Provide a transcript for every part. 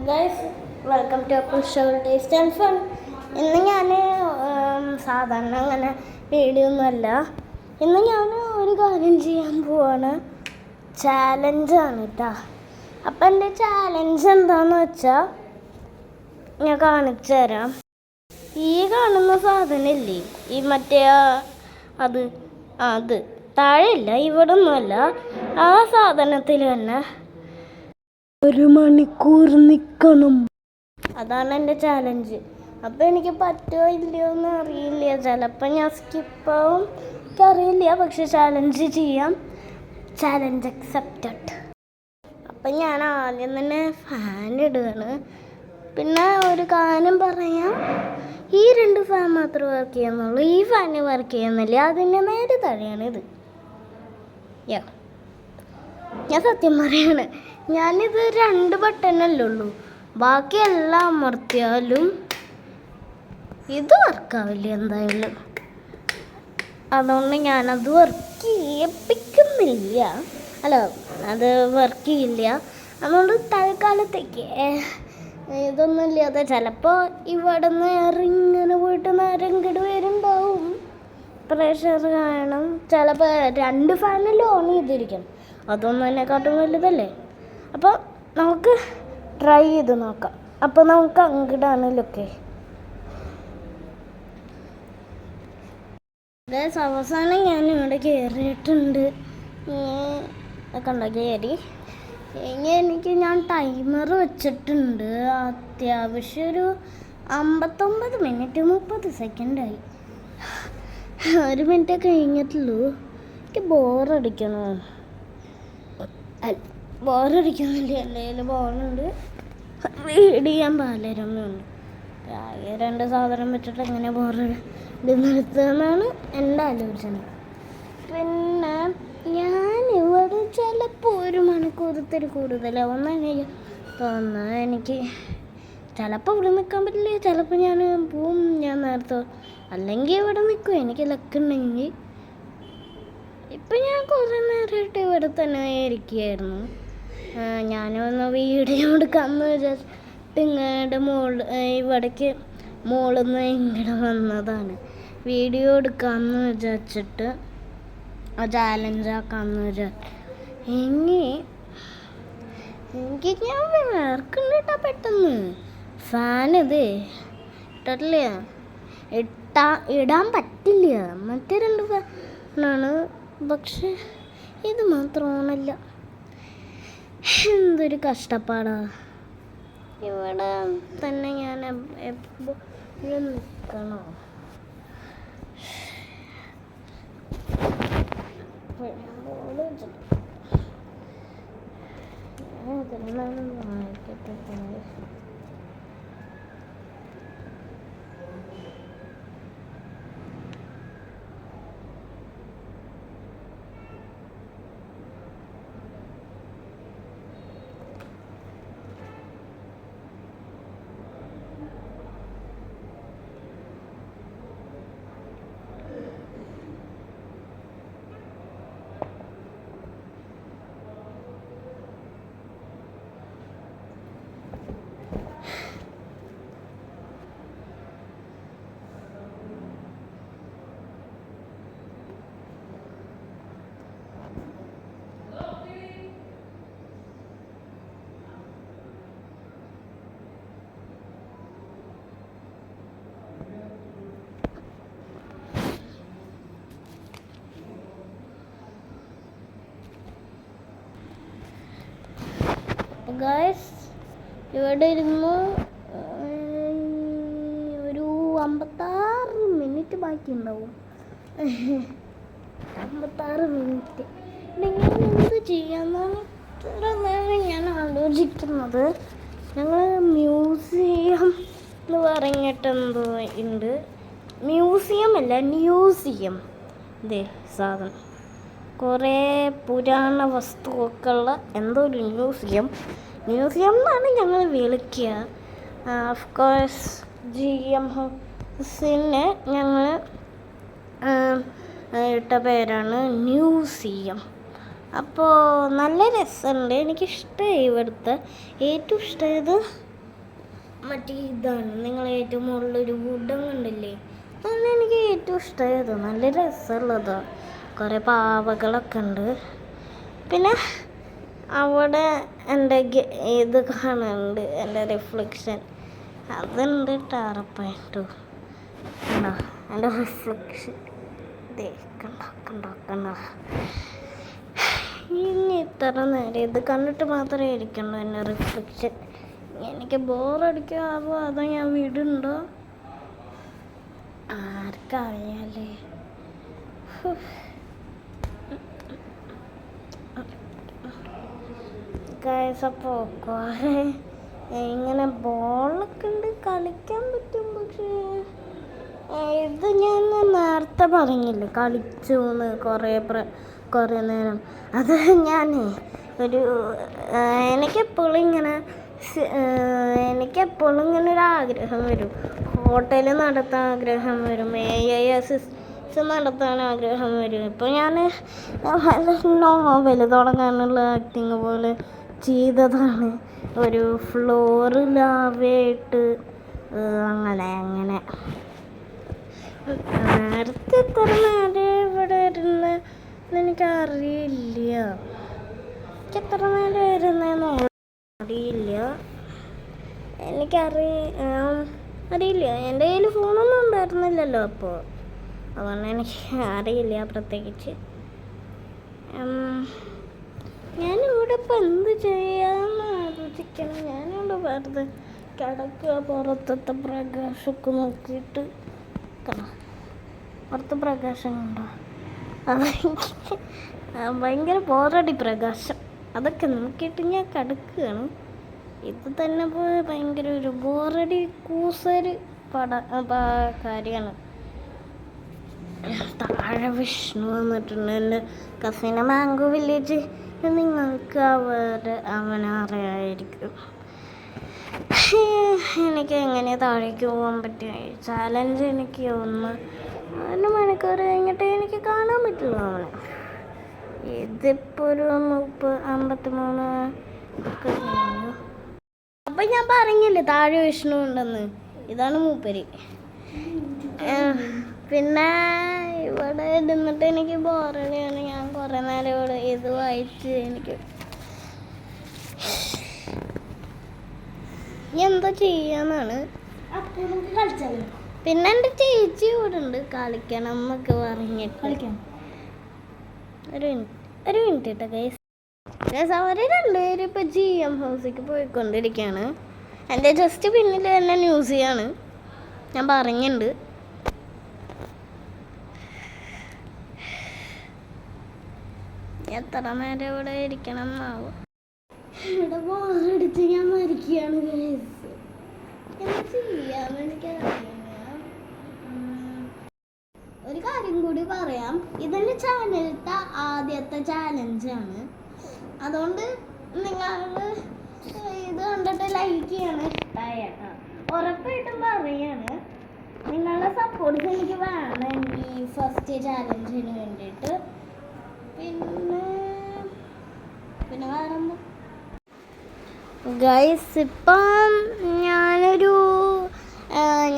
Guys, welcome to push taste and fun. ഇന്ന് ഞാൻ സാധാരണ അങ്ങനെ വീഡിയോ ഒന്നുമല്ല. ഇന്ന് ഞാൻ ഒരു കാര്യം ചെയ്യാൻ പോവാണ്. ചാലഞ്ചാണ് കേട്ടോ. അപ്പം എൻ്റെ ചാലഞ്ച് എന്താണെന്ന് വെച്ചാൽ ഞാൻ കാണിച്ചു തരാം. ഈ കാണുന്ന സാധനമില്ലേ, ഈ മറ്റേ അത് താഴെയില്ല, ഇവിടെ ഒന്നുമല്ല, ആ സാധനത്തിൽ തന്നെ 1 മണിക്കൂർ നിൽക്കണം. അതാണ് എൻ്റെ ചാലഞ്ച്. അപ്പോൾ എനിക്ക് പറ്റുമോ ഇല്ലയോ എന്ന് അറിയില്ല. ചിലപ്പോൾ ഞാൻ സ്കിപ്പാവും, എനിക്കറിയില്ല. പക്ഷെ ചാലഞ്ച് ചെയ്യാം. Challenge accepted. അപ്പം ഞാൻ ആദ്യം തന്നെ ഫാൻ ഇടുകയാണ്. പിന്നെ ഒരു കാര്യം പറയാം, ഈ 2 ഫാൻ മാത്രമേ വർക്ക് ചെയ്യുന്നുള്ളൂ. ഈ ഫാന് വർക്ക് ചെയ്യുന്നില്ല. അതിൻ്റെ നേരെ താഴെയാണ് ഇത്. ഞാൻ സത്യം പറയാണ്, ഞാനിത് 2 ബട്ടണല്ലേ ഉള്ളൂ. ബാക്കി എല്ലാം അമർത്തിയാലും ഇത് വർക്കാവില്ല എന്തായാലും. അതുകൊണ്ട് ഞാനത് വർക്ക് ചെയ്യിപ്പിക്കുന്നില്ല. അത് വർക്ക് ചെയ്യില്ല. അതുകൊണ്ട് തൽക്കാലത്തേക്ക് ഇതൊന്നും ഇല്ലാതെ ചിലപ്പോൾ ഇവിടെ നിന്ന് ഇങ്ങനെ പോയിട്ട് നേരെ ഇങ്ങോട്ട് വരുന്നുണ്ടാവും. പ്രഷർ കാരണം ചിലപ്പോൾ 2 ഫാനിൽ ഓൺ ചെയ്തിരിക്കും. അതൊന്നും എന്നെക്കാട്ടും വലുതല്ലേ. അപ്പോൾ നമുക്ക് ട്രൈ ചെയ്ത് നോക്കാം. അപ്പോൾ നമുക്ക് അങ്ങോട്ടാണല്ലൊക്കെ അവസാനം ഞാൻ ഇവിടെ കയറിയിട്ടുണ്ട്. കണ്ടോ കയറി. ഞാൻ ടൈമർ വെച്ചിട്ടുണ്ട്. അത്യാവശ്യം ഒരു 59 മിനിറ്റ് 30 സെക്കൻഡായി. 1 മിനിറ്റ് കഴിഞ്ഞിട്ടുള്ളൂ. എനിക്ക് ബോറടിക്കണോ? ബോറടിക്കുന്നില്ല. എൻ്റെ കയ്യിൽ ബോളുണ്ട്, റീഡ് ചെയ്യാൻ പാലരമുണ്ട്. ആകെ 2 സാധനം വെച്ചിട്ട് എങ്ങനെ നിർത്തുമെന്നാണ് എൻ്റെ ആലോചന. പിന്നെ ഞാനിവിടെ ചിലപ്പോൾ 1 മണിക്കൂറത്തിൽ കൂടുതലാവുമെന്നാണ് എനിക്ക് തോന്നുന്നത്. എനിക്ക് ചിലപ്പോൾ ഇവിടെ നിൽക്കാൻ പറ്റില്ല. ചിലപ്പോൾ ഞാൻ പോവും. ഞാൻ നേരത്തെ അല്ലെങ്കിൽ ഇവിടെ നിൽക്കും, എനിക്ക് ലക്കുണ്ടെങ്കിൽ. ഇപ്പം ഞാൻ കുറേ നേരമായിട്ട് ഇവിടെ തന്നെ ഇരിക്കുകയായിരുന്നു. ഞാനൊന്ന് വീഡിയോ എടുക്കാമെന്ന് വിചാരിച്ചിട്ട് ഇങ്ങോട്ട് ഇവിടേക്ക് മുകളിൽ നിന്ന് ഇങ്ങോട്ട് വന്നതാണ്. വീഡിയോ എടുക്കാമെന്ന് വിചാരിച്ചിട്ട് ചാലഞ്ചാക്കാമെന്ന് വിചാരിച്ചു. എനിക്ക് ഞാൻ വേർക്കുണ്ട് കേട്ടോ പെട്ടെന്ന്. ഫാൻ ഇത് ഇട്ടിട്ടില്ല, ഇടാൻ പറ്റില്ല. മറ്റേ 2 ഫാനാണ്, പക്ഷെ ഇത് മാത്രം ഓണല്ല. എന്തൊരു കഷ്ടപ്പാടാ. ഇവിടെ തന്നെ ഞാൻ എപ്പോഴും നിൽക്കണോ? വായിക്കട്ടെ. ഗൈസ്, ഇവിടെ ഇരുന്ന് ഒരു 56 മിനിറ്റ് ബാക്കി ഉണ്ടാവും. 56 മിനിറ്റ്. ഞാൻ എന്ത് ചെയ്യാമെന്നാണ് ഇത്ര നേരം ഞാൻ ആലോചിക്കുന്നത്. ഞങ്ങൾ മ്യൂസിയം എന്ന് പറഞ്ഞിട്ടെന്തോ ഉണ്ട്. മ്യൂസിയം അല്ല, ന്യൂസിയം. ഇതേ സാധനം കുറേ പുരാണ വസ്തുക്കളുള്ള എന്തോ ഒരു മ്യൂസിയം എന്നാണ് ഞങ്ങൾ വിളിക്കുക. ഓഫ് കോഴ്സ് GM ഹൗസിന് ഞങ്ങൾ ഇട്ട പേരാണ് മ്യൂസിയം. അപ്പോൾ നല്ല രസമുണ്ട്. എനിക്കിഷ്ടമായി. ഇവിടുത്തെ ഏറ്റവും ഇഷ്ടമായത് മറ്റേ ഇതാണ് നിങ്ങൾ ഏറ്റവും മുകളിലൊരു വുഡൻ കണ്ടില്ലേ, അതാണ് എനിക്ക് ഏറ്റവും ഇഷ്ടമായത്. നല്ല രസമുള്ളതാണ്. കുറേ പാവകളൊക്കെ ഉണ്ട്. പിന്നെ അവിടെ എൻ്റെ ഇത് കാണുന്നുണ്ട്, എൻ്റെ റിഫ്ലക്ഷൻ അതുണ്ട്. ടാറപ്പായിട്ടു കണ്ടോ എൻ്റെ റിഫ്ലക്ഷൻ. കണ്ടോ ഇനി ഇത്ര നേരം ഇത് കണ്ടിട്ട് മാത്രമേ ഇരിക്കണ്ടോ എൻ്റെ റിഫ്ലക്ഷൻ. എനിക്ക് ബോറടിക്കാവോ അതോ ഞാൻ വിടുണ്ടോ ആർക്കറിയാലേ. അപ്പോൾ കുറേ ഇങ്ങനെ ബോളൊക്കെ ഉണ്ട്, കളിക്കാൻ പറ്റും. പക്ഷേ ഇത് ഞാൻ നേരത്തെ പറഞ്ഞില്ലേ കളിച്ചു കുറേ നേരം. അത് ഞാൻ എനിക്കെപ്പോഴും ഇങ്ങനെ ഒരു ആഗ്രഹം വരും. ഹോട്ടൽ നടത്താൻ ആഗ്രഹം വരും, AIS നടത്താൻ ആഗ്രഹം വരും. ഇപ്പോൾ ഞാൻ നോവൽ തുടങ്ങാനുള്ള ആക്ടിങ് പോലെ ചെയ്തതാണ്. ഒരു ഫ്ലോറ് ലാവയായിട്ട് അങ്ങനെ നേരത്തെ എത്ര നേരം ഇവിടെ ഇരുന്ന് എനിക്കറിയില്ല. എത്ര നേരം ഇരുന്നേന്നോ അറിയില്ല. അറിയില്ല. എൻ്റെ കയ്യിൽ ഫോണൊന്നും ഉണ്ടായിരുന്നില്ലല്ലോ അപ്പോൾ, അതുകൊണ്ട് എനിക്ക് അറിയില്ല പ്രത്യേകിച്ച്. ഞാനിവിടെ ഇപ്പം എന്ത് ചെയ്യാമെന്ന് ആലോചിക്കണം. ഞാനിവിടെ വെറുതെ കിടക്കുക, പുറത്തത്തെ പ്രകാശമൊക്കെ നോക്കിയിട്ട്. പുറത്ത് പ്രകാശം കണ്ടോ, ഭയങ്കര ബോറടി പ്രകാശം. അതൊക്കെ നോക്കിയിട്ട് ഞാൻ കിടക്കുകയാണ്. ഇത് തന്നെ ഭയങ്കര ഒരു ബോറടി കൂസൊരു കാര്യമാണ്. താഴെ വിഷ്ണു വന്നിട്ടുണ്ട്, എൻ്റെ കസിന് മാംഗോ വില്ലേജ്. നിങ്ങൾക്ക് അവനറിയായിരിക്കും. എനിക്ക് എങ്ങനെ താഴേക്ക് പോകാൻ പറ്റും? ചാലഞ്ച് എനിക്ക് 1 മണിക്കൂർ കഴിഞ്ഞിട്ട് എനിക്ക് കാണാൻ പറ്റുള്ളൂ അവനെ. ഇതിപ്പോൾ ഒരു 53 ഒക്കെ കഴിഞ്ഞു. അപ്പം ഞാൻ പറഞ്ഞില്ലേ താഴെ വിഷ്ണു ഉണ്ടെന്ന്, ഇതാണ് മൂപ്പര്. പിന്നെ ഇവിടെ ഇരുന്നിട്ട് എനിക്ക് ബോറടിയാണ്. ഞാൻ കുറേ നേരം ഇവിടെ ഇത് വായിച്ച് എനിക്ക് എന്തോ ചെയ്യാന്നാണ്. പിന്നെ എൻ്റെ ചേച്ചി ഇവിടെ ഉണ്ട്, കളിക്കണം എന്നൊക്കെ പറഞ്ഞിട്ട്. ഒരു മിനിറ്റ് കേട്ടോ ഗൈസ്. അവർ രണ്ടുപേരും ഇപ്പം GM ഹൗസിലേക്ക് പോയിക്കൊണ്ടിരിക്കുകയാണ്. എൻ്റെ ജസ്റ്റ് പിന്നിൽ തന്നെ മ്യൂസിയമാണ്, ഞാൻ പറഞ്ഞിട്ടുണ്ട്. എത്ര നേരം ഇവിടെ ഇരിക്കണം എന്നാവും. ഇവിടെ ബോറടിച്ച് ഞാൻ മരിക്കുകയാണ് ഗൈസ്. എന്താ ചെയ്യാന്ന് എനിക്കറിയില്ല. ഒരു കാര്യം കൂടി പറയാം, ഇതെൻ്റെ ചാനലിലത്തെ ആദ്യത്തെ ചാലഞ്ചാണ്. അതുകൊണ്ട് നിങ്ങൾ ഇത് കണ്ടിട്ട് ലൈക്ക് ചെയ്യണം. ഇഷ്ടമായേട്ടാ ഉറപ്പായിട്ടും പറയാണ്. നിങ്ങളുടെ സപ്പോർട്ട് എനിക്ക് വേണം ഈ ഫസ്റ്റ് ചാലഞ്ചിന് വേണ്ടിയിട്ട്. പിന്നെ വേറെന്താ ഗൈസ്, ഇപ്പം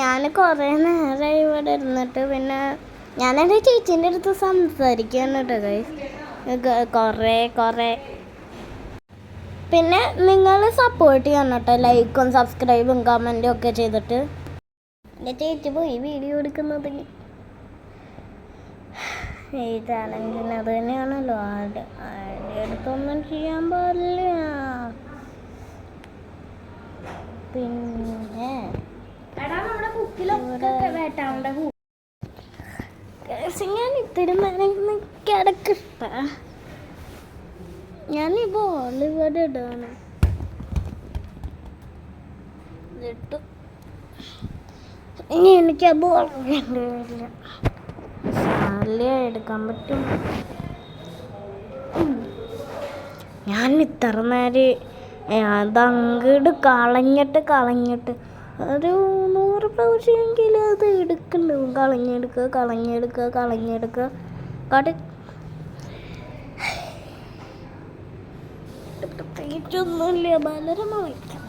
ഞാൻ കുറേ നേരം ഇവിടെ ഇരുന്നിട്ട് പിന്നെ ഞാൻ എൻ്റെ ചേച്ചീൻ്റെ അടുത്ത് സംസാരിക്കുകയാണ് കേട്ടോ ഗൈസ്. കുറേ പിന്നെ നിങ്ങൾ സപ്പോർട്ട് ചെയ്യണം കേട്ടോ, ലൈക്കും സബ്സ്ക്രൈബും കമൻറ്റും ഒക്കെ ചെയ്തിട്ട്. എൻ്റെ ചേച്ചി പോയി വീഡിയോ എടുക്കുന്നത് ഈ ചാലഞ്ചിന് അത് തന്നെയാണല്ലോ. ആരുടെ അടുത്തൊന്നും ചെയ്യാൻ പാടില്ല. പിന്നെ ഞാൻ ഇത്തിരി നേരം കിടക്കട്ട. ഞാൻ ഈ ബോൾ ഇവിടെ ഇടാണ് ഇട്ടു. ഇനി എനിക്ക് ആ ബോൾ വേണ്ടിയില്ല, എടുക്കാൻ പറ്റും. ഞാൻ ഇത്ര നേരം അതങ്ങട് കളഞ്ഞിട്ട് ഒരു 100 പ്രാവശ്യമെങ്കിലും അത് എടുക്കണ്ടാവും. കളഞ്ഞെടുക്കുക പ്രത്യേകിച്ചൊന്നുമില്ല. ബലരമ വയ്ക്കാം.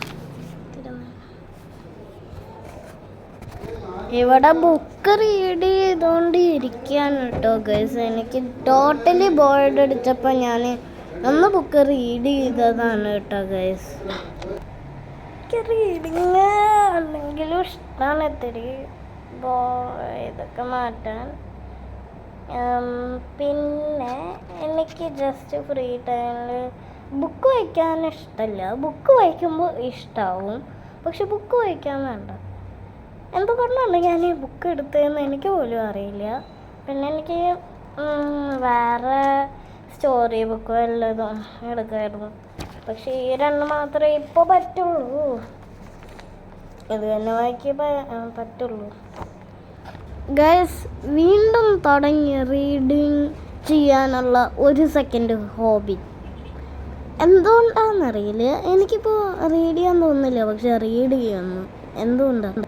ഇവിടെ ബുക്ക് റീഡ് ചെയ്തുകൊണ്ടിരിക്കുകയാണ് കേട്ടോ ഗൈസ്. എനിക്ക് ടോട്ടലി ബോർഡ് അടിച്ചപ്പോൾ ഞാൻ ഒന്ന് ബുക്ക് റീഡ് ചെയ്തതാണ് കേട്ടോ ഗൈസ്. എനിക്ക് റീഡിങ് അല്ലെങ്കിലും ഇഷ്ടമാണ് ഇത്തിരി ഇതൊക്കെ മാറ്റാൻ. പിന്നെ എനിക്ക് ജസ്റ്റ് ഫ്രീ ടൈമിൽ ബുക്ക് വായിക്കാൻ ഇഷ്ടമല്ല. ബുക്ക് വായിക്കുമ്പോൾ ഇഷ്ടമാവും, പക്ഷെ ബുക്ക് വായിക്കാൻ വേണ്ട. എന്തുകൊണ്ടാണ് ഞാൻ ഈ ബുക്ക് എടുത്തതെന്ന് എനിക്ക് പോലും അറിയില്ല. പിന്നെ എനിക്ക് വേറെ സ്റ്റോറി ബുക്ക് വല്ലതും എടുക്കായിരുന്നു, പക്ഷെ ഈ രണ്ട് മാത്രമേ ഇപ്പോൾ പറ്റുള്ളൂ. ഇത് തന്നെ വായിക്കാൻ പറ്റുള്ളൂ ഗൈസ്. വീണ്ടും തുടങ്ങി റീഡിങ് ചെയ്യാനുള്ള 1 സെക്കൻഡ് ഹോബി. എന്തുകൊണ്ടാണെന്നറിയില്ല, എനിക്കിപ്പോൾ റീഡ് ചെയ്യാൻ തോന്നുന്നില്ല, പക്ഷെ റീഡ് ചെയ്യുന്നു. എന്തുകൊണ്ടാണ്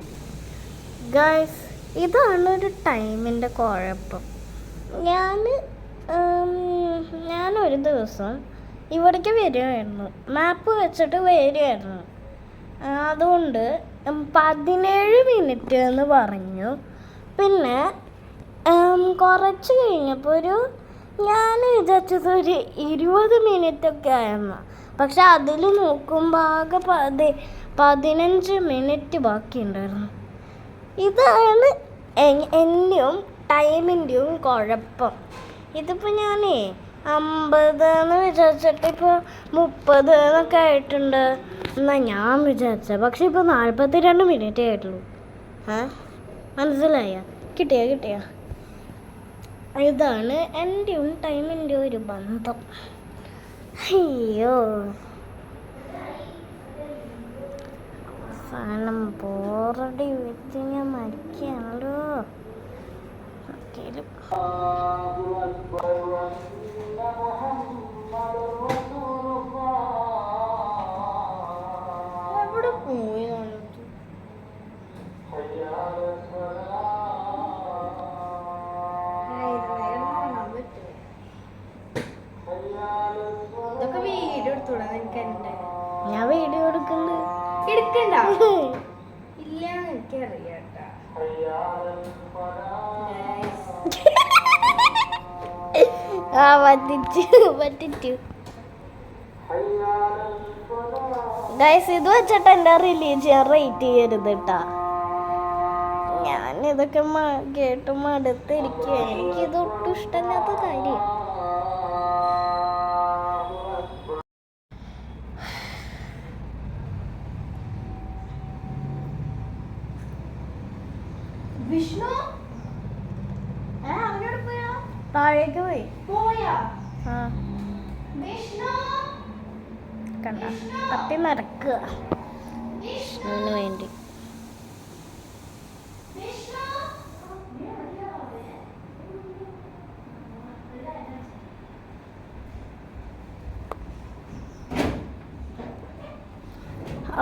ഗൈസ്? ഇതാണ് ഒരു ടൈമിൻ്റെ കുഴപ്പം. ഞാനൊരു ദിവസം ഇവിടേക്ക് വരുമായിരുന്നു, മാപ്പ് വെച്ചിട്ട് വരുമായിരുന്നു. അതുകൊണ്ട് 17 മിനിറ്റ് എന്ന് പറഞ്ഞു. പിന്നെ കുറച്ച് കഴിഞ്ഞപ്പോൾ ഞാൻ വിചാരിച്ചത് ഒരു 20 മിനിറ്റൊക്കെ ആയിരുന്നു. പക്ഷെ അതിൽ നോക്കുമ്പോൾ ആകെ 15 മിനിറ്റ് ബാക്കിയുണ്ടായിരുന്നു. ഇതാണ് എൻ്റെയും ടൈമിൻ്റെയും കുഴപ്പം. ഇതിപ്പോൾ ഞാനേ 50 എന്ന് വിചാരിച്ചിട്ട് ഇപ്പോൾ 30 എന്നൊക്കെ ആയിട്ടുണ്ട് എന്നാണ് ഞാൻ വിചാരിച്ചത്. പക്ഷെ ഇപ്പോൾ 42 മിനിറ്റേ ആയിട്ടുള്ളൂ. മനസ്സിലായ? കിട്ടിയ ഇതാണ് എൻ്റെയും ടൈമിൻ്റെ ഒരു ബന്ധം. അയ്യോ, അവസാനം ബോറടി വെച്ച് ഞാൻ മരിക്കുകയാണല്ലോ. എവിടെ പോയി? ഇതൊക്കെ വീഡിയോ എടുത്തൂടാ? ഞാൻ വീഡിയോ എടുക്കണ്ട ഇല്ല, എനിക്കറിയാട്ടാ. പറ്റിച്ചു ഗൈസ്. ഇത് വെച്ചിട്ട് എൻ്റെ റിലീജിയൻ റേറ്റ് ചെയ്യരുത് കേട്ടാ. ഞാനിതൊക്കെ കേട്ട് മടുത്തിരിക്കുക. എനിക്കിതൊട്ടും ഇഷ്ടമില്ലാത്ത കാര്യം. വിഷ്ണു താഴേക്ക് പോയാ? കണ്ട തപ്പി നടക്കുക അതിന് വേണ്ടി.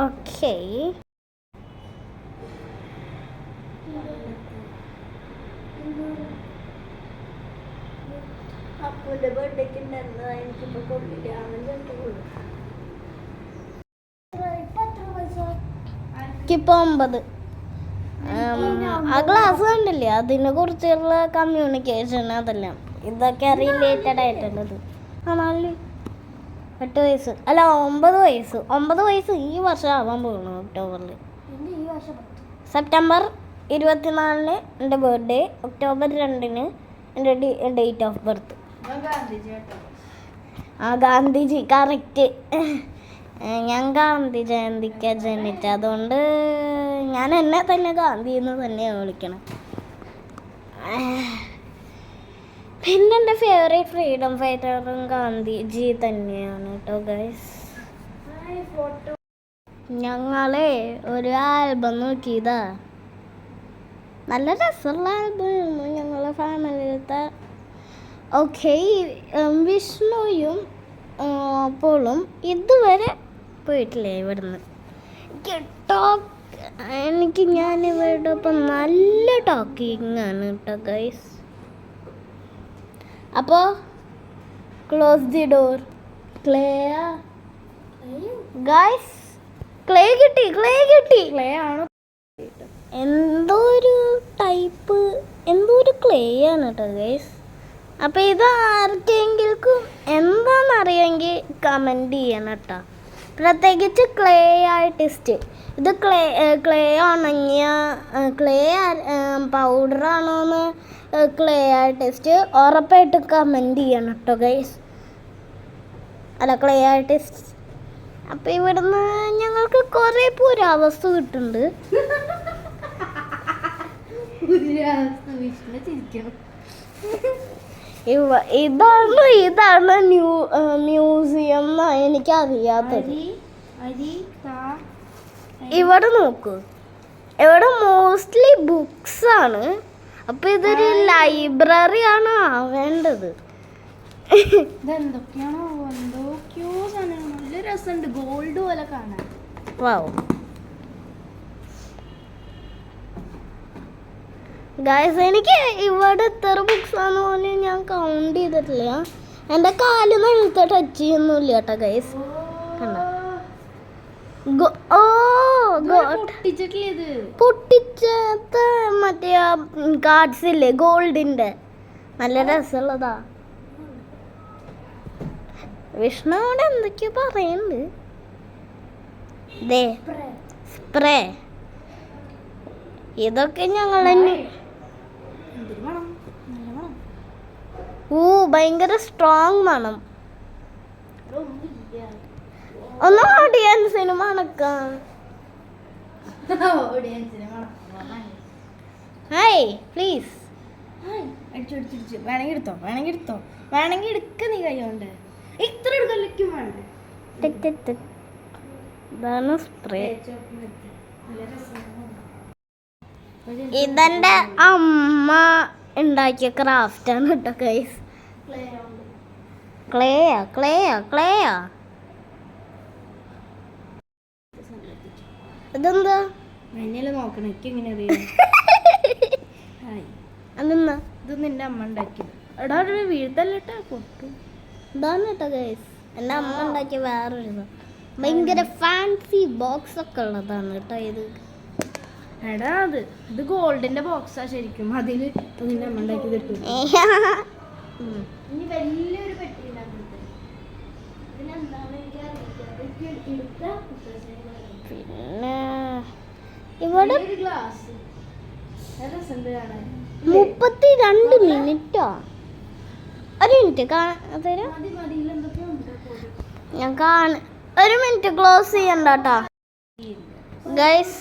ഓക്കേ, അപ്പൂന്റെ ബർത്ത്ഡേക്ക് ഉണ്ടായിരുന്നതാ. എനിക്കിപ്പോ കൊള്ളില്ല. എനിക്കിപ്പോൾ 9. ആ ഗ്ലാസ് കണ്ടില്ലേ, അതിനെ കുറിച്ചുള്ള കമ്മ്യൂണിക്കേഷൻ അതെല്ലാം ഇതൊക്കെ റിലേറ്റഡ് ആയിട്ടുള്ളത്. 8 വയസ്സ് അല്ല 9 വയസ്സ്. 9 വയസ്സ് ഈ വർഷം ആവാൻ പോകുന്നു. ഒക്ടോബറിൽ, സെപ്റ്റംബർ 24-ന് എൻ്റെ ബർത്ത്ഡേ, ഒക്ടോബർ 2-ന് എൻ്റെ date of birth. Gandhiji correct. ഞാൻ ഗാന്ധി ജയന്തിക്ക് ജനിച്ച, അതുകൊണ്ട് ഞാൻ എന്നെ തന്നെ ഗാന്ധി എന്ന് തന്നെയാണ് വിളിക്കണം. പിന്നെ എൻ്റെ ഫേവറേറ്റ് ഫ്രീഡം ഫൈറ്ററും ഗാന്ധിജി തന്നെയാണ് കേട്ടോ ഗൈസ്. ഞങ്ങളെ ഒരു ആൽബം നോക്കിയതാ, നല്ല രസമുള്ള ആൽബമായിരുന്നു ഞങ്ങളെ ഫാമിലിയിലത്തെ. ഓക്കെ, വിഷ്ണുവും പോളും ഇതുവരെ പോയിട്ടില്ല ഇവിടുന്ന്. ഞാനിവിടെ ഇപ്പം നല്ല ടോക്കിംഗ് ആണ് കേട്ടോ ഗൈസ്. അപ്പോൾ close the door. Guys, clay കിട്ടി. ക്ലേ ആണ്. എന്തോ ഒരു ടൈപ്പ് എന്തോ ഒരു ക്ലേ ആണ് കേട്ടോ ഗൈസ്. അപ്പോൾ ഇത് ആർക്കെങ്കിലും എന്താണെന്നറിയെങ്കിൽ കമൻറ്റ് ചെയ്യണം കേട്ടോ. പ്രത്യേകിച്ച് ക്ലേ ആർട്ടിസ്റ്റ്. ഇത് ക്ലേ ഉണങ്ങിയ ക്ലേ പൗഡറാണോന്ന് ക്ലേ ആർട്ടിസ്റ്റ് ഉറപ്പായിട്ട് കമൻറ്റ് ചെയ്യണം കേട്ടോ ഗൈസ്. അല്ല, ക്ലേ ആർട്ടിസ്റ്റ്. അപ്പം ഇവിടുന്ന് ഞങ്ങൾക്ക് കുറേ പുരാവസ്തു കിട്ടുന്നുണ്ട്. ഇതാണ് മ്യൂസിയം എന്നാണ് എനിക്കറിയാത്തത്. ഇവിടെ നോക്കൂ, ഇവിടെ മോസ്റ്റ്ലി ബുക്സ് ആണ്. അപ്പൊ ഇതൊരു ലൈബ്രറി ആണ് ആവേണ്ടത്. ഗോൾഡ് പോലെ കാണാൻ. വാവ് ഗൈസ്, എനിക്ക് ഇവിടെ എത്ര ബുക്സ് ആണെന്ന് പോലും ഞാൻ കൗണ്ട് ചെയ്തിട്ടില്ല. എൻ്റെ കാല് നിലത്ത് ടച്ച് ചെയ്യുന്നില്ല കേട്ടോ ഗൈസ്. പൊട്ടിച്ചത് മറ്റേ കാർഡ്സ് ഇല്ലേ ഗോൾഡിന്റെ, നല്ല രസമുള്ളതാ. വിഷ്ണു അവിടെ എന്തൊക്കെയോ പറയുന്നുണ്ട്. ദേ സ്പ്രേ, ഇതൊക്കെ ഞങ്ങൾ തന്നെ. ഭയങ്കര സ്ട്രോങ് മണം. ഒന്ന് ഓഡിയൻസിന് മണക്കാം. Hi please. വേണമെങ്കിൽ എടുത്തോ, വേണമെങ്കിൽ എടുക്ക. നീ കൈകൊണ്ട് ഇത്ര എടുക്കലിക്കും വേണ്ട. ഇതാണ് സ്പ്രേ. ഇതെന്റെ അമ്മ ഉണ്ടാക്കിയ ക്രാഫ്റ്റ് ആണ് കേട്ടോ ഗൈസ്. ക്ലേയാ ഇതെന്താ നോക്കണം. എനിക്ക് എങ്ങനെ അറിയാം? അതെന്താ? ഇത് നിന്റെ അമ്മ ഉണ്ടാക്കിയത്. എടാ വീഴ്ത്തല്ലേട്ടാ പൊട്ടു. ഇതാണ് കേട്ടോ ഗൈസ് എൻ്റെ അമ്മ ഉണ്ടാക്കിയ വേറൊരു ഭയങ്കര ഫാൻസി ബോക്സ് ഒക്കെ ഉള്ളതാണ് കേട്ടോ ഇത്. എടാ ഇത് ഗോൾഡിന്റെ ബോക്സാ ശരിക്കും. അതില് നിന്റെ അമ്മ ഉണ്ടാക്കിയത് ഇട്ടു. ഇനി വലിയൊരു പെട്ടി പിന്നെ ഇവിടെ 32 മിനിറ്റോ? ഒരു മിനിറ്റ് തരാം. ഞാൻ ഒരു മിനിറ്റ് ക്ലോസ് ചെയ്യണ്ട കേട്ടോ ഗൈസ്.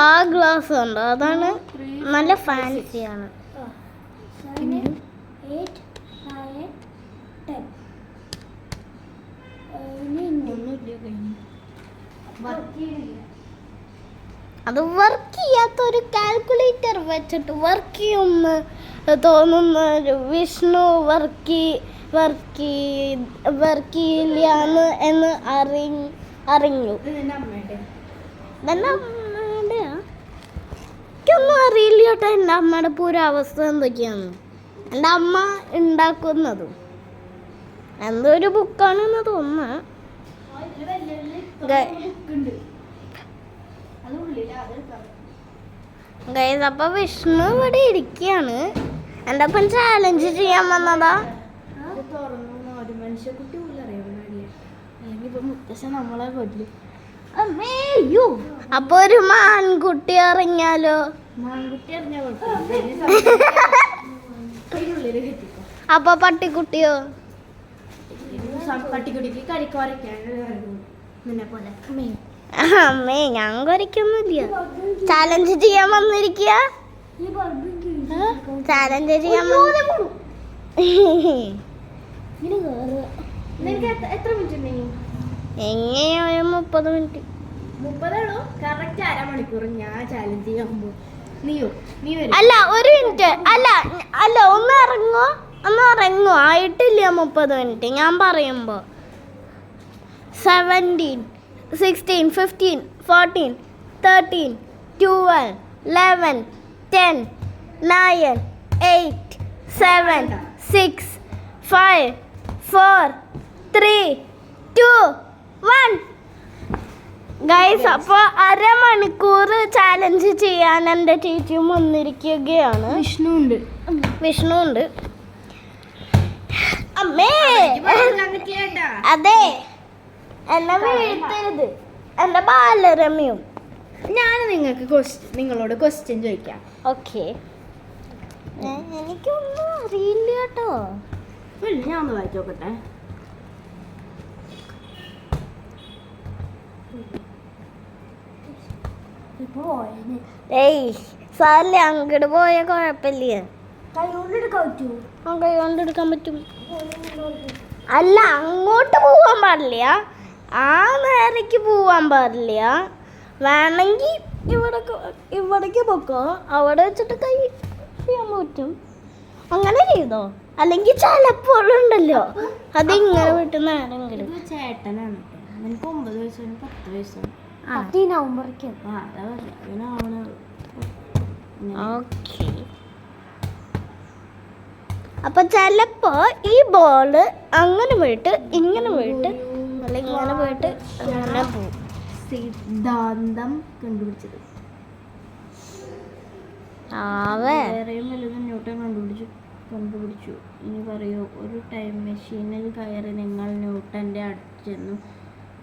ആ ഗ്ലാസ് ഉണ്ടോ? അതാണ് നല്ല ഫാൻസിയാണ്. അത് വർക്ക് ചെയ്യാത്ത ഒരു കാൽക്കുലേറ്റർ വെച്ചിട്ട് വർക്ക് ചെയ്യുമെന്ന് തോന്നുന്ന വിഷ്ണു വർക്കില്ലാന്ന് എന്ന് അറിഞ്ഞു. എൻ്റെ അമ്മയുടെ എനിക്കൊന്നും അറിയില്ല കേട്ടോ എൻ്റെ അമ്മയുടെ പുരാവസ്ഥ എന്തൊക്കെയാണ്. എൻ്റെ അമ്മ ഉണ്ടാക്കുന്നതും എന്തോ ഒരു ബുക്കാണെന്ന് തോന്നുന്നു. ഗൈസ്, അപ്പൊ വിഷ്ണു ഇവിടെ ഇരിക്കുകയാണ്. എൻ്റെ ഒപ്പം ചാലഞ്ച് ചെയ്യാൻ വന്നതാ. മനുഷ്യക്കുട്ടി പോലും അറിയാൻ അല്ലെങ്കിൽ ഇപ്പൊ മുത്തശ്ശൻ നമ്മളെ കൊല്ലും. അപ്പൊ ഒരു മാൻകുട്ടി അറിഞ്ഞാലോ? മാൻകുട്ടി അറിഞ്ഞാൽ അപ്പൊ പട്ടിക്കുട്ടിയോ? പട്ടിക്കുട്ടിക്ക് കരിക്കോരക്കാൻ നിന്നെ പോലെ. അമ്മേ, ഞാൻ കുരയ്ക്കൊന്നുമില്ല. ചാലഞ്ച് ചെയ്യാൻ വന്നിരിക്കുക. ചാലഞ്ച് ചെയ്യാൻ എത്ര മിനിറ്റ് ഉണ്ടെങ്കിൽ എങ്ങനെയോ 30 മിനിറ്റ്. 30 കറക്റ്റ് അരമണിക്കൂർ ഞാൻ ചാലഞ്ച് ചെയ്യാൻ പോകും. നീ വരും. അല്ല, ഒരു മിനിറ്റ്. അല്ല ഒന്ന് ഇറങ്ങോ ആയിട്ടില്ല 30 മിനിറ്റ് ഞാൻ പറയുമ്പോ. 17, 16, 15, 14, 13, 12, 11, 10, 9, 8, 7, 6, 5, 4, 3, 2, 1. ഗൈസ് അപ്പോൾ അരമണിക്കൂർ ചാലഞ്ച് ചെയ്യാൻ എൻ്റെ ചേച്ചിയും വന്നിരിക്കുകയാണ്. വിഷ്ണു ഉണ്ട്. അമ്മേ അതെ എന്നെ വീഴ്ത്തരുത്. എൻ്റെ ബാലരമ്യവും ഞാൻ നിങ്ങളോട് ക്വസ്റ്റ്യൻ ചോദിക്കാം. ഓക്കെ. എനിക്കൊന്നും അറിയില്ല കേട്ടോ. ഞാൻ ഒന്ന് വായിച്ചു നോക്കട്ടെ. ഏയ് സാറില്ല, അങ്ങോട്ട് പോയ കുഴപ്പമില്ല. കൈകൊണ്ടെടുക്കാൻ പറ്റും. അല്ല, അങ്ങോട്ട് പോവാൻ പാടില്ല, ആ നേരേക്ക് പോവാൻ പാടില്ല. വേണമെങ്കിൽ ഇവിടേക്ക് പൊക്കോ, അവിടെ വെച്ചിട്ട് കൈ ചെയ്യാൻ പറ്റും. അങ്ങനെ ചെയ്തോ. അല്ലെങ്കിൽ ചിലപ്പോഴുണ്ടല്ലോ അതിങ്ങനെ വിട്ട് നേരെങ്കിലും. ചേട്ടനാണ്, എനിക്ക് 9 വയസ്സാണ്, 10 വയസ്സാണ്. നവംബറിക്ക്. ഓക്കെ. അപ്പൊ ചിലപ്പോ ഈ ബോള് അങ്ങനെ പോയിട്ട് ഇങ്ങനെ പോയിട്ട് അല്ലെങ്കിൽ ഇങ്ങനെ പോയിട്ട് അങ്ങനെ പോകും. സിദ്ധാന്തം കണ്ടുപിടിച്ചത് വേറെയും വലുതും ന്യൂട്ടൺ കണ്ടുപിടിച്ചു. ഇനി പറയൂ, ഒരു ടൈം മെഷീനിൽ കയറി നിങ്ങൾ ന്യൂട്ടൻ്റെ അടുത്ത് ചെന്നു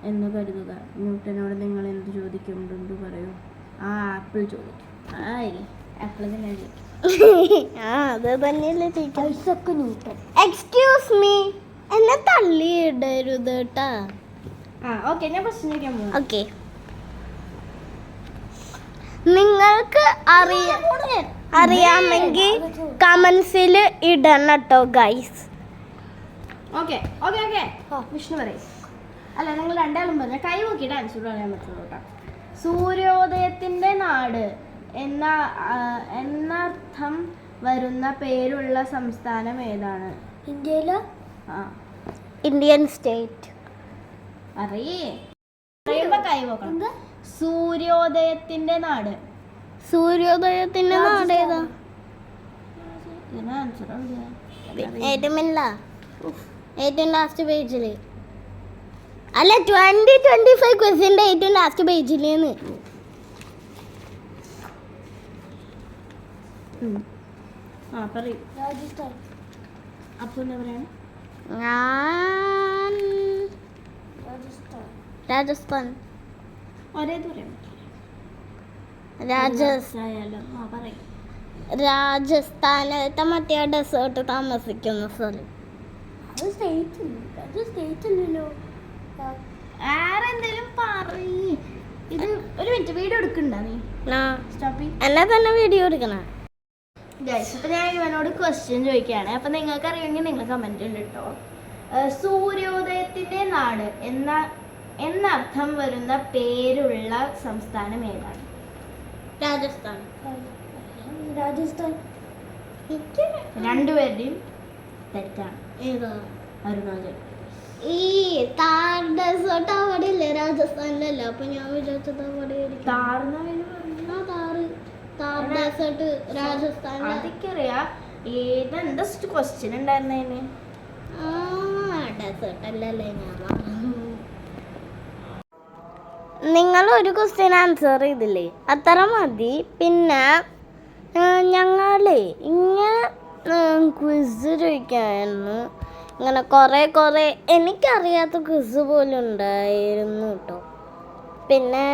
എന്ന് കരുതുക. ന്യൂട്ടനോട് നിങ്ങൾ എന്ത് ചോദിക്കുന്നുണ്ട് പറയൂ. ആപ്പിൾ ചോദിക്കും. ആപ്പിൾ തന്നെ ചോദിക്കും. അത് തന്നെയല്ലേ ന്യൂട്ടൻ. എക്സ്ക്യൂസ് മീ, എന്നെ തള്ളിയിടരുത് കേട്ടാ. ഓക്കെ, ഞാൻ പ്രശ്നം ചോദിക്കാൻ പോകും. ഓക്കെ. നിങ്ങൾക്ക് അറിയാമെങ്കിൽ കമന്റ്സിൽ ഇടണം കേട്ടോ ഗൈസ്. ഓക്കെ. വിഷ്ണു പറയും. അല്ല, നിങ്ങൾ രണ്ടാളും പറഞ്ഞ കൈ നോക്കിയിട്ട് ആൻസർ പറയാൻ പറ്റുള്ളൂ കേട്ടോ. സൂര്യോദയത്തിൻ്റെ നാട് എന്നർത്ഥം വരുന്ന പേരുള്ള സംസ്ഥാനം ഏതാണ്? ഇന്ത്യയില് ഇന്ത്യൻ സ്റ്റേറ്റ്. അറിയുമ്പോ കൈ നോക്കണം. സൂര്യോദയത്തിന്റെ നാട്. സൂര്യോദയത്തിന്റെ നാട് ഏതാ? ആൻസർ ഏറ്റവും ലാസ്റ്റ് പേജില്. അല്ല, 2025 ക്വസ്റ്റ്യൻ്റെ ഏറ്റവും ലാസ്റ്റ് പേജിലേന്ന്. പറയൂ. അപ്പൊ എന്താ പറയണേ? ഞാൻ രാജസ്ഥാൻ. ഒരേത് പറയാൻ രാജസ്ഥാനത്തെ മറ്റേ ഡെസേർട്ട് താമസിക്കുന്ന സ്ഥലം. ആരെന്തേലും പറയ്. ഇത് ഒരു മിനിറ്റ്, വീഡിയോ എടുക്കണ്ട നീ. എന്നെ തന്നെ വീഡിയോ എടുക്കണ. അപ്പൊ ഞാൻ ഇവനോട് ക്വസ്റ്റ്യൻ ചോദിക്കുകയാണ്. അപ്പൊ നിങ്ങൾക്ക് അറിയുമെങ്കിൽ നിങ്ങൾ കമന്റ് ഉണ്ട് കേട്ടോ. സൂര്യോദയത്തിന്റെ നാട് എന്നർത്ഥം വരുന്ന പേരുള്ള സംസ്ഥാനം ഏതാണ്? രാജസ്ഥാൻ. രണ്ടുപേരുടെയും തെറ്റാണ്. ഏതാ? അരുണാചൽ. ഈ താർ ഡെസേർട്ട് അവിടെ ഇല്ലേ? രാജസ്ഥാനിലല്ല. അപ്പൊ ഞാൻ വിചാരിച്ചത് അവിടെ താർ ഡെസേർട്ട് രാജസ്ഥാനിൽ. അതൊക്കെറിയാം. ഏതെന്താ ക്വസ്റ്റ്യൻ ഉണ്ടായിരുന്നതിന്? ഡെസേർട്ട് അല്ലല്ലേ. നിങ്ങൾ ഒരു ക്വസ്റ്റ്യൻ ആൻസർ ചെയ്തില്ലേ, അത്ര മതി. പിന്നെ ഞങ്ങളെ ഇങ്ങനെ ക്വിസ് ചോദിക്കായിരുന്നു. ഇങ്ങനെ കുറേ എനിക്കറിയാത്ത ക്വിസ് പോലും ഉണ്ടായിരുന്നു കേട്ടോ. പിന്നെ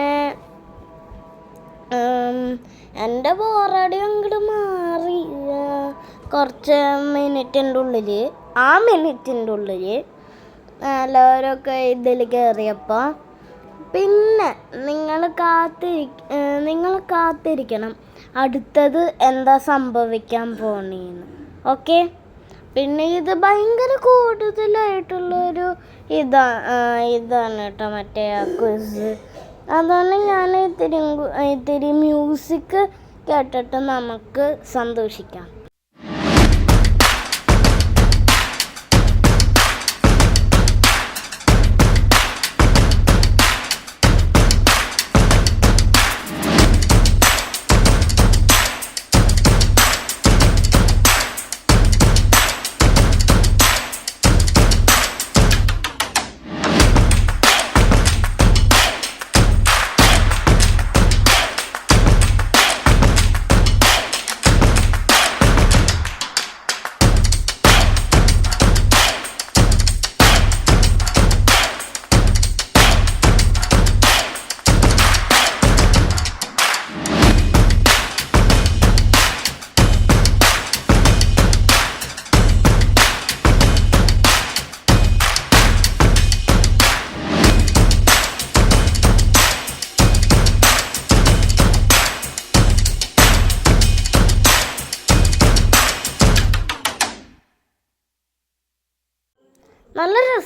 എൻ്റെ ബോറടി അങ്ങോട്ട് മാറി. കുറച്ച് മിനിറ്റിൻ്റെ ഉള്ളിൽ എല്ലാവരൊക്കെ ഇതിൽ കയറിയപ്പോൾ പിന്നെ നിങ്ങൾ കാത്തിരിക്കണം അടുത്തത് എന്താ സംഭവിക്കാൻ പോണേന്ന്. ഓക്കെ. പിന്നെ ഇത് ഭയങ്കര കൂടുതലായിട്ടുള്ളൊരു ഇതാണ് കേട്ടോ മറ്റേ ക്വിസ്. അതുകൊണ്ട് ഞാൻ ഇത്തിരി മ്യൂസിക് കേട്ടിട്ട് നമുക്ക് സന്തോഷിക്കാം.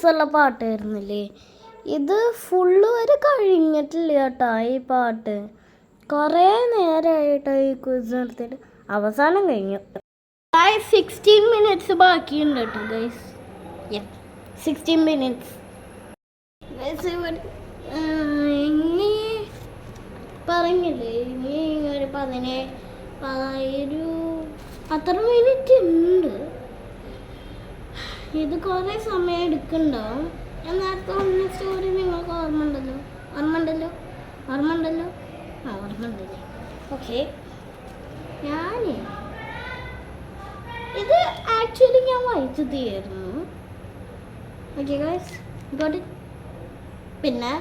രസമുള്ള പാട്ടായിരുന്നില്ലേ? ഇത് ഫുള്ള് വരെ കഴിഞ്ഞിട്ടില്ല കേട്ടോ ഈ പാട്ട്. കുറേ നേരമായിട്ടോ ഈ ക്വിസ് നടത്തിയിട്ട് അവസാനം കഴിഞ്ഞു. 16 മിനിറ്റ്സ് ബാക്കിയുണ്ട് കേട്ടോ ഗൈസ്. 16 മിനിറ്റ്സ്. ഇനി പറഞ്ഞില്ലേ ഇനി ഒരു 17 അത്ര മിനിറ്റ് ഉണ്ട്. ഇത് കുറേ സമയം എടുക്കുന്നുണ്ടാവും. ഞാൻ നേരത്തെ പറഞ്ഞ സ്റ്റോറി നിങ്ങൾക്ക് ഓർമ്മയുണ്ടല്ലോ? ഓർമ്മയുണ്ടല്ലേ? ഓക്കെ, ഇത് ആക്ച്വലി ഞാൻ വായിച്ചു തീർന്നു. Okay guys, got it. പിന്നെ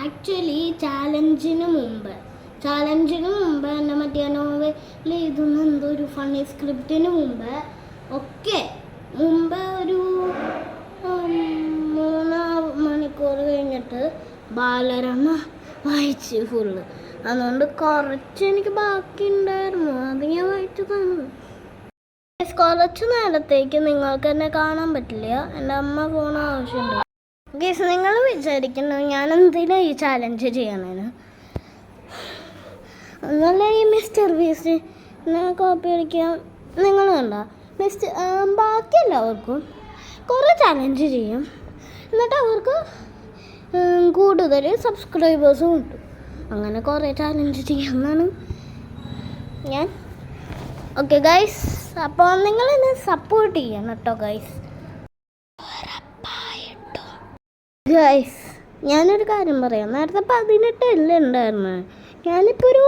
ആക്ച്വലി ചാലഞ്ചിന് മുമ്പ് തന്നെ മറ്റേ നോവൽ എഴുതുന്ന എന്തോ ഒരു ഫണ്ണി സ്ക്രിപ്റ്റിന് മുമ്പ് ഒരു 3 മണിക്കൂർ കഴിഞ്ഞിട്ട് ബാലരമ വായിച്ചു ഫുള്ള്. അതുകൊണ്ട് കുറച്ച് എനിക്ക് ബാക്കി ഉണ്ടായിരുന്നു, അത് ഞാൻ വായിച്ചതാണ്. കുറച്ച് നേരത്തേക്ക് നിങ്ങൾക്ക് എന്നെ കാണാൻ പറ്റില്ല, എൻ്റെ അമ്മ ഫോൺ ആവശ്യമുണ്ട്. ഗൈസ്, നിങ്ങൾ വിചാരിക്കുന്നു ഞാൻ എന്തിനാ ഈ ചാലഞ്ച് ചെയ്യണേന്ന്? എന്നല്ല ഈ മിസ്റ്റർ ബീസ്റ്റിനെ കോപ്പി അടിക്കാൻ നിങ്ങൾ കണ്ട ബാക്കി എല്ലാവർക്കും കുറേ ചാലഞ്ച് ചെയ്യും, എന്നിട്ട് അവർക്ക് കൂടുതൽ സബ്സ്ക്രൈബേഴ്സും കിട്ടും. അങ്ങനെ കുറേ ചാലഞ്ച് ചെയ്യാമെന്നാണ് ഞാൻ. ഓക്കെ ഗൈസ്, അപ്പോൾ നിങ്ങൾ എന്നെ സപ്പോർട്ട് ചെയ്യണം കേട്ടോ ഗൈസ്. ഞാനൊരു കാര്യം പറയാം. നേരത്തെ 18 അല്ലേ ഉണ്ടായിരുന്നു. ഞാനിപ്പോൾ ഒരു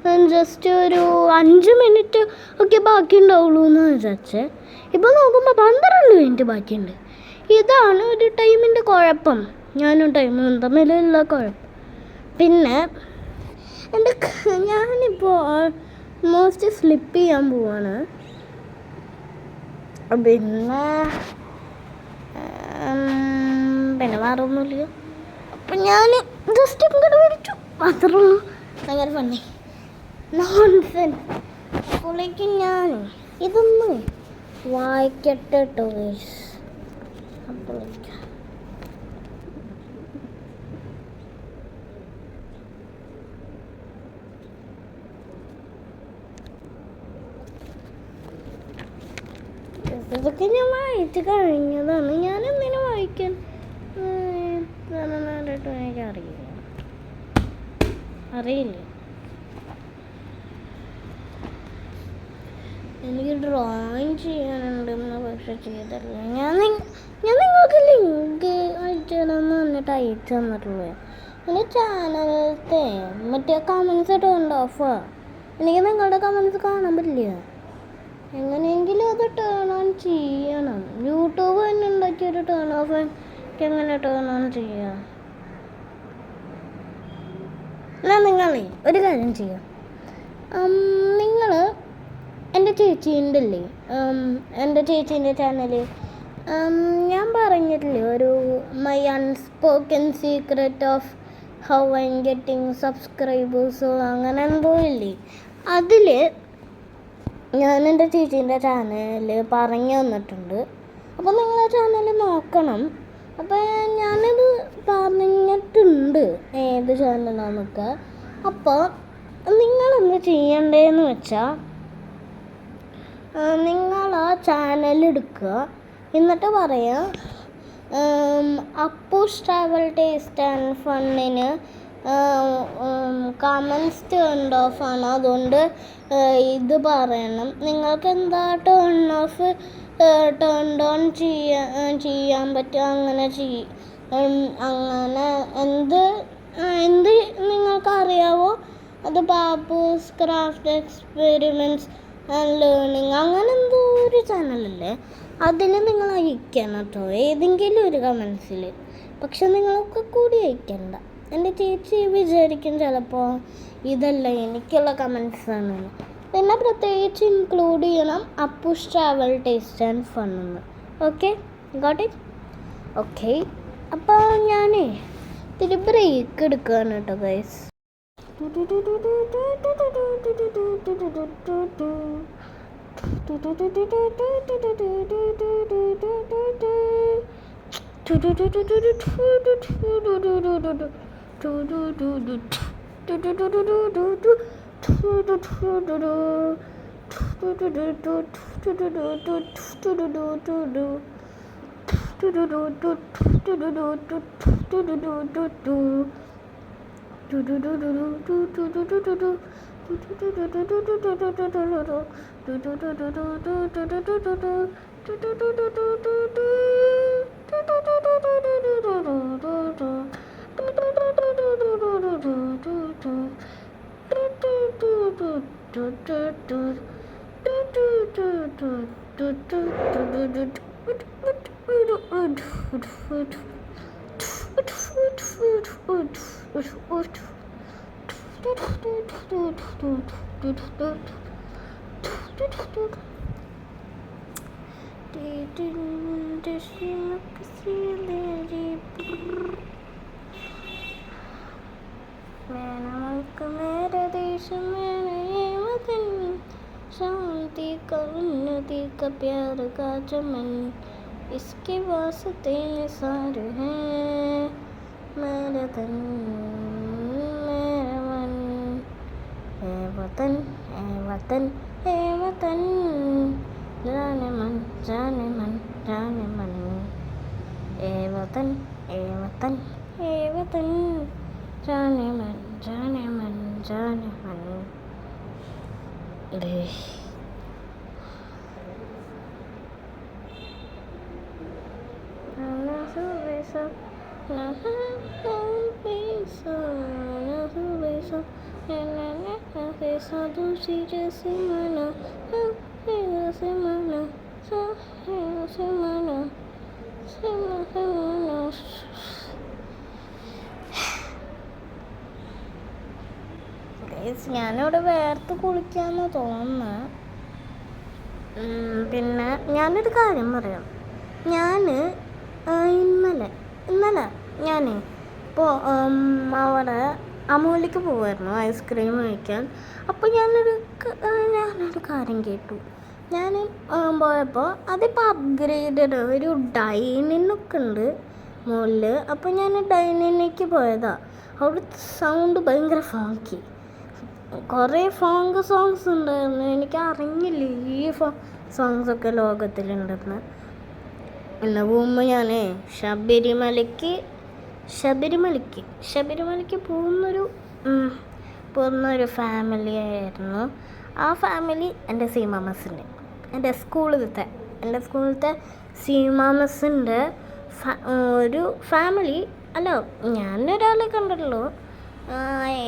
5 മിനിറ്റ് ഒക്കെ ബാക്കി ഉണ്ടാവുള്ളൂ എന്ന് വിചാരിച്ചേ. ഇപ്പോൾ നോക്കുമ്പോൾ 12 മിനിറ്റ് ബാക്കിയുണ്ട്. ഇതാണ് ഒരു ടൈമിൻ്റെ കുഴപ്പം. ഞാനും ടൈമും തമ്മിലുള്ള കുഴപ്പം. പിന്നെ ഞാനിപ്പോൾ ഓൾമോസ്റ്റ് സ്ലിപ്പ് ചെയ്യാൻ പോവാണ്. പിന്നെ വേറൊന്നുമില്ല. അപ്പം ഞാൻ ജസ്റ്റ് ഇങ്ങോട്ട് വിളിച്ചു മാത്രമേ ഉള്ളൂ. ഭയങ്കര ഫണ്ണി നോൺസെൻസ്. അപ്പോഴേക്കും ഞാൻ ഇതൊന്ന് വായിക്കട്ടെ കേട്ടോ ഗൈസ്. അപ്പോഴേക്കും ഇതൊക്കെ ഞാൻ വായിച്ച് കഴിഞ്ഞതാണ്. ഞാൻ എന്തിനു വായിക്കാൻ അറിയില്ല. എനിക്ക് ഡ്രോയിങ് ചെയ്യാനുണ്ടെന്ന് പക്ഷെ ചെയ്തല്ല. ഞാൻ നിങ്ങൾക്ക് ലിങ്ക് അയച്ചു തരാമെന്ന് പറഞ്ഞിട്ട് അയച്ചു തന്നിട്ടുള്ളൂ. എൻ്റെ ചാനലത്തെ മറ്റേ കമൻസ് ടേൺ ഓഫ്. എനിക്ക് നിങ്ങളുടെ കമൻസ് കാണാൻ പറ്റില്ല. എങ്ങനെയെങ്കിലും അത് ടേൺ ഓൺ ചെയ്യണം. യൂട്യൂബ് തന്നെ ഉണ്ടാക്കിയൊരു ടേൺ ഓഫ് എങ്ങനെ ടേൺ ഓൺ ചെയ്യാം? എന്നാൽ നിങ്ങളെ ഒരു കാര്യം ചെയ്യാം. നിങ്ങൾ എൻ്റെ ചേച്ചീൻ്റെ ചാനൽ ഞാൻ പറഞ്ഞിട്ടില്ലേ, ഒരു my unspoken secret of how I am getting സബ്സ്ക്രൈബേഴ്സോ അങ്ങനെ എന്തോ ഇല്ലേ, അതിൽ ഞാൻ എൻ്റെ ചേച്ചീൻ്റെ ചാനൽ പറഞ്ഞു തന്നിട്ടുണ്ട്. അപ്പോൾ നിങ്ങൾ ആ ചാനൽ നോക്കണം. അപ്പോൾ ഞാനത് പറഞ്ഞിട്ടുണ്ട് ഏത് ചാനലാണെന്നൊക്കെ. അപ്പോൾ നിങ്ങളെന്ത് ചെയ്യണ്ടേന്ന് വെച്ചാൽ, നിങ്ങൾ ആ ചാനൽ എടുക്കുക, എന്നിട്ട് പറയാം അപ്പൂസ് ട്രാവൽ ടേസ്റ്റ് ആൻഡ് ഫണ്ണിന് കമൻസ് ടേൺ ഓഫ് ആണ്. അതുകൊണ്ട് ഇത് പറയണം. നിങ്ങൾക്ക് എന്താ ടേൺ ഓഫ് ടേൺ ഓൺ ചെയ്യാൻ പറ്റുക അങ്ങനെ അങ്ങനെ എന്ത് നിങ്ങൾക്കറിയാവോ അത് Babu's craft experiments and learning അങ്ങനെ എന്തോ ഒരു ചാനലല്ലേ, അതിൽ നിങ്ങൾ അയക്കണം കേട്ടോ, ഏതെങ്കിലും ഒരു കമൻസിൽ. പക്ഷെ നിങ്ങളൊക്കെ കൂടി അയക്കണ്ട. എൻ്റെ ചേച്ചി വിചാരിക്കും ചിലപ്പോൾ ഇതല്ല എനിക്കുള്ള കമൻസാണ്. പിന്നെ പ്രത്യേകിച്ച് ഇൻക്ലൂഡ് ചെയ്യണം Appu's travel taste and fun എന്ന്. Okay, got it? ഓക്കെ, അപ്പോൾ ഞാനേ ഇത്തിരി ബ്രേക്ക് എടുക്കുകയാണ് കേട്ടോ ഗൈസ്. मेरा देश मेरा ये वतन, शांति का उन्नति का प्यार का चमन, इसके वास्ते निसार है मेरा तन मेरा मन। ए वतन ए वतन ए वतन, जाने मन जाने मन जाने मन। ए वतन ए वतन ए वतन, जाने मन जाने मन जाने मन। दूसरी जैसे माना से माना से माना से माना। ഞാനിവിടെ വേർത്ത് കുളിക്കാന്ന് തോന്നുന്നു. പിന്നെ ഞാനൊരു കാര്യം പറയാം. ഞാൻ ഇന്നലെ ഞാൻ ഇപ്പോൾ അവിടെ അമൂലിക്ക് പോകുമായിരുന്നു ഐസ്ക്രീം കഴിക്കാൻ. അപ്പോൾ ഞാനൊരു കാര്യം കേട്ടു. ഞാൻ പോയപ്പോൾ അതിപ്പോൾ അപ്ഗ്രേഡഡ് ഒരു ഡൈനിങ്ങൊക്കെ ഉണ്ട് മുകളിൽ. അപ്പോൾ ഞാൻ ഡൈനിങ്ങിലേക്ക് പോയതാണ്. അവിടുത്തെ സൗണ്ട് ഭയങ്കര ഫാങ്കി, കുറേ ഫാങ്ക് സോങ്സ് ഉണ്ടായിരുന്നു. എനിക്ക് അറിഞ്ഞില്ല ഈ സോങ്സൊക്കെ ലോകത്തിലുണ്ടെന്ന്. എന്നെ പോകുമ്പോൾ ഞാൻ ശബരിമലയ്ക്ക് പോകുന്നൊരു ഫാമിലി ആയിരുന്നു. ആ ഫാമിലി എൻ്റെ സീമാമസിൻ്റെ എൻ്റെ സ്കൂളിലത്തെ സീമാമസിൻ്റെ ഒരു ഫാമിലി അല്ല, ഞാനൊരാളെ കണ്ടല്ലോ.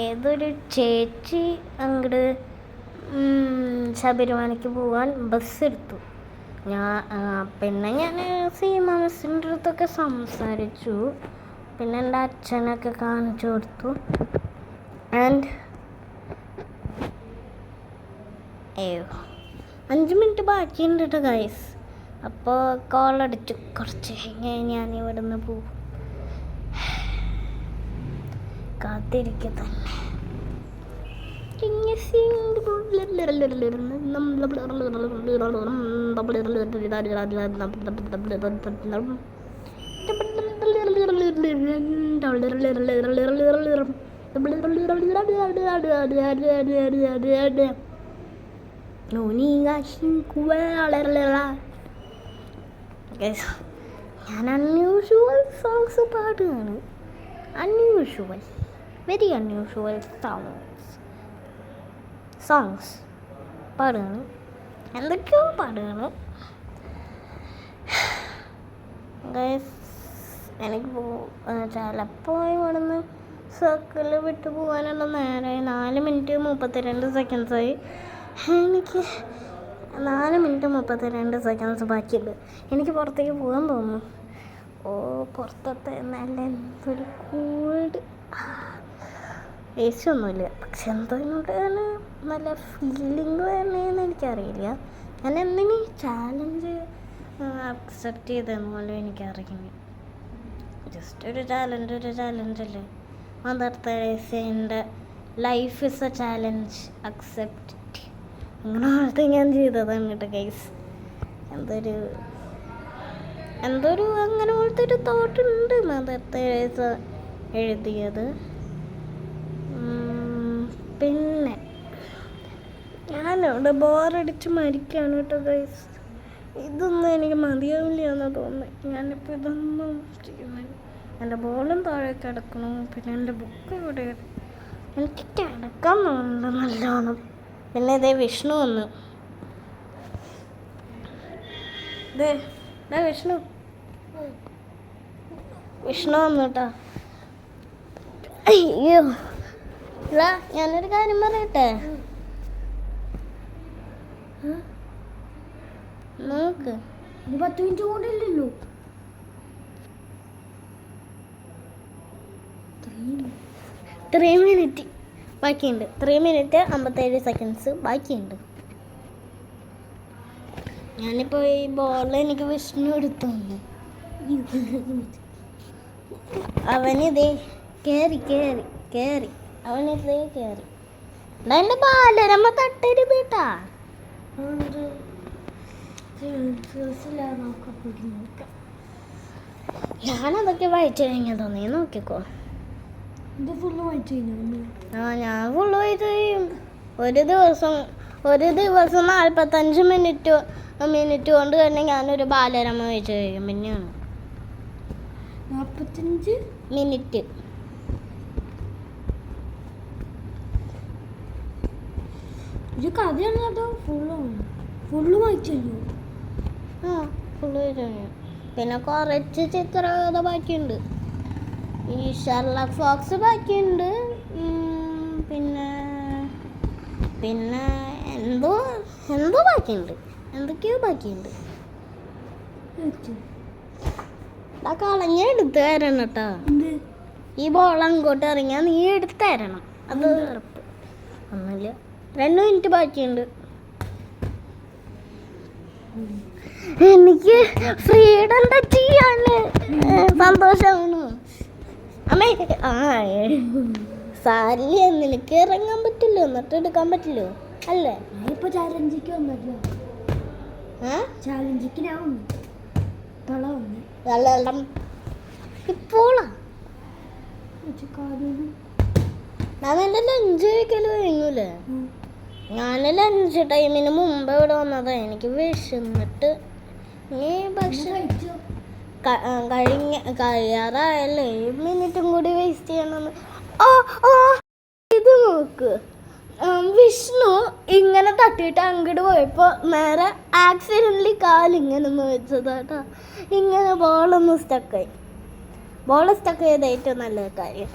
ഏതൊരു ചേച്ചി അങ്ങോട്ട് ശബരിമലയ്ക്ക് പോകാൻ ബസ് എടുത്തു. പിന്നെ ഞാൻ സീമാമസിൻ്റെ അടുത്തൊക്കെ സംസാരിച്ചു. പിന്നെ എൻ്റെ അച്ഛനൊക്കെ കാണിച്ചു കൊടുത്തു. ആൻഡ് 5 മിനിറ്റ് ബാക്കിയുണ്ട് കേട്ടോ ഗൈസ്. അപ്പോൾ കോളടിച്ചു. കുറച്ച് കഴിഞ്ഞ് ഞാൻ ഇവിടെ നിന്ന് പോകും. കാത്തിരിക്കുക തന്നെ. ഞാൻ അൺയൂഷ്വൽ സോങ്സ് പാടുകയാണ്. വെരി അൺയൂഷ്വൽ സോങ്സ് പാടുകയാണ്. എന്തൊക്കെയോ പാടുകയാണ് ഗൈസ്. എനിക്ക് ചിലപ്പോൾ ഇവിടെ നിന്ന് സർക്കിൾ വിട്ടു പോകാനുള്ള നേരമായി. 4 മിനിറ്റ് 32 സെക്കൻഡ്സായി. എനിക്ക് 4 മിനിറ്റ് 32 സെക്കൻഡ്സ് ബാക്കിയുണ്ട്. എനിക്ക് പുറത്തേക്ക് പോകാൻ തോന്നുന്നു. പുറത്തത്തെ നല്ല എന്തൊരു കൂൾഡ് AC ഒന്നുമില്ല. പക്ഷെ എന്തോ എന്നോട് നല്ല ഫീലിംഗ് തന്നെയെന്ന് എനിക്കറിയില്ല. ഞാൻ എന്തിനീ ചാലഞ്ച് അക്സെപ്റ്റ് ചെയ്തെന്ന് പോലും എനിക്കറിയില്ല. ജസ്റ്റ് ഒരു ചാലഞ്ചല്ലേ. മദർ തെരേസയുടെ life is a challenge, accept it. അങ്ങനെ ആളത്തെ ഞാൻ ചെയ്തതാണ് കേട്ടോ ഗൈസ്. എന്തൊരു അങ്ങനെ പോലത്തെ ഒരു തോട്ടുണ്ട് മദർ തെരേസ എഴുതിയത്. പിന്നെ ഞാനിവിടെ ബോറടിച്ച് മരിക്കുകയാണ് കേട്ടോ ഗൈസ്. ഇതൊന്നും എനിക്ക് മതിയാവില്ല എന്ന് തോന്നുന്നു. ഞാനിപ്പോൾ ഇതൊന്നും ചെയ്യുന്നില്ല. എൻ്റെ ബോളും താഴെ കിടക്കണം. പിന്നെ എൻ്റെ ബുക്ക് ഇവിടെ എനിക്ക് കിടക്കാൻ തോന്നുന്നുണ്ട് നല്ലോണം. പിന്നെ ഇതേ വിഷ്ണു വന്നു. വിഷ്ണു വന്നു കേട്ടോ. അയ്യോ ഞാനൊരു കാര്യം പറയട്ടെ. നോക്ക് 10 മിനിറ്റ് കൂടില്ലല്ലോ. 3 മിനിറ്റ് ബാക്കിയുണ്ട്. 3 മിനിറ്റ് 57 സെക്കൻഡ്സ് ബാക്കിയുണ്ട്. ഞാനിപ്പോൾ ഈ ബോൾ എനിക്ക് വിഷ്ണു എടുത്തു തന്നു. അവനിതേ കേറി അവനിതേ കയറി. എൻ്റെ ബാലരമ്മ തട്ടരുത് കേട്ടാ. ഞാനതൊക്കെ വായിച്ചു കഴിഞ്ഞാൽ തോന്നി. നോക്കിക്കോ. ഞാൻ ഫുള്ള് വായിച്ചു ചെയ്യും. ഒരു ദിവസം 45 മിനിറ്റ് കൊണ്ട് തന്നെ ഞാനൊരു ബാലരമ വായിച്ചു കഴിയും. പിന്നെയാണ് 45 മിനിറ്റ്. ഒരു കഥയാണ് കേട്ടോ. ഫുള്ള് വായിച്ചു കഴിഞ്ഞു. ഫുള്ള് വായിച്ചു കഴിഞ്ഞു. പിന്നെ കുറച്ച് ചിത്രകഥ ബാക്കിയുണ്ട്. ഈ ഷെർലക് ഫോക്സ് ബാക്കിയുണ്ട്. പിന്നെ എന്തോ ബാക്കിയുണ്ട്. എന്തൊക്കെയോ ബാക്കിയുണ്ട്. കളഞ്ഞ എടുത്തു തരണം കേട്ടോ. ഈ ബോൾ അങ്ങോട്ട് ഇറങ്ങിയാൽ നീ എടുത്തു തരണം. അത് ഉറപ്പ്. ഒന്നുമില്ല. 2 മിനിറ്റ് ബാക്കിയുണ്ട്. എനിക്ക് ഫ്രീഡം ടച്ച് ചെയ്യാണ് സന്തോഷമാണ്. അമ്മേ സാരില്ല. നിനക്ക് ഇറങ്ങാൻ പറ്റില്ലോ, എന്നിട്ട് എടുക്കാൻ പറ്റില്ലോ അല്ലേ? ഇപ്പൊ ചാലഞ്ചിക്ക് വന്നല്ലോ. ചാലഞ്ചിക്ക് ഇപ്പോളാ ഞാൻ എൻ്റെ ലഞ്ച് കഴിക്കല് കഴിഞ്ഞൂലേ. ഞാൻ ലഞ്ച് ടൈമിന് മുമ്പ് ഇവിടെ വന്നതാ. എനിക്ക് വിശന്നിട്ട് നീ ഭക്ഷണം കഴിയാറായല്ലേ. 1 മിനിറ്റും കൂടി വേസ്റ്റ് ചെയ്യണമെന്ന്. ഇത് നോക്ക്. വിഷ്ണു ഇങ്ങനെ തട്ടിയിട്ട് അങ്ങോട്ട് പോയപ്പോൾ നേരെ ആക്സിഡൻ്റലി കാലിങ്ങനെ വെച്ചതാട്ടോ. ഇങ്ങനെ ബോളൊന്ന് സ്റ്റക്കായി. ബോൾ സ്റ്റക്ക് ചെയ്ത ഏറ്റവും നല്ല കാര്യം.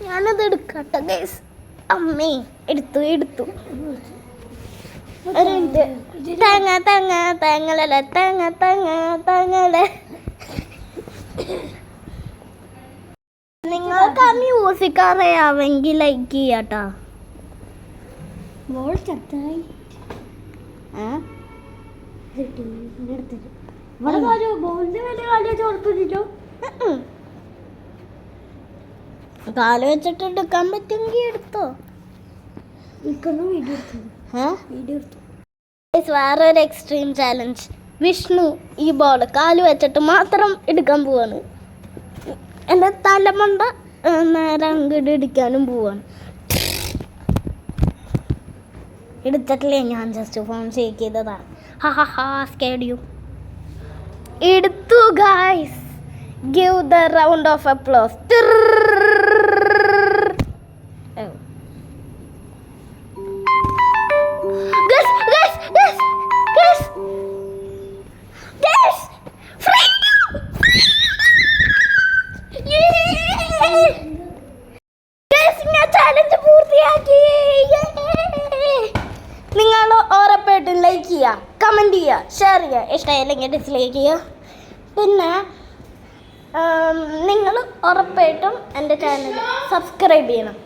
ഞാനത് എടുക്കട്ടെ ഗൈസ്. അമ്മേ എടുത്തു ഒരു മിനിറ്റ്. തേങ്ങലല്ലേ. നിങ്ങൾക്ക് ആ മ്യൂസിക് അറിയാമെങ്കിൽ ലൈക്ക് ചെയ്യാട്ടോ. ബോൾ ചത്തായി. കാല് വെച്ചിട്ട് എടുക്കാൻ പറ്റുമെങ്കിൽ എടുത്തോ. വേറൊരു എക്സ്ട്രീം ചാലഞ്ച്. വിഷ്ണു ഈ ബോൾ കാല് വെച്ചിട്ട് മാത്രം എടുക്കാൻ പോവാണ്. എൻ്റെ തലമണ്ട നേരെ അങ്ങോട്ട് ഇടിക്കാനും പോവാണ്. എടുത്തിട്ടില്ലേ, ഞാൻ ജസ്റ്റ് ഫോൺ ഷേക്ക് ചെയ്തതാണ്. സ്കേഡ് എടുത്തു guys. Give the round of applause. Challenge പൂർത്തിയാക്കി. നിങ്ങൾ ഉറപ്പായിട്ടും ലൈക്ക് ചെയ്യുക, കമൻറ്റ് ചെയ്യുക, ഷെയർ ചെയ്യുക. ഇഷ്ടമായില്ലെങ്കിൽ ഡിസ്ലൈക്ക് ചെയ്യുക. പിന്നെ നിങ്ങൾ ഉറപ്പായിട്ടും എൻ്റെ ചാനൽ സബ്സ്ക്രൈബ് ചെയ്യണം.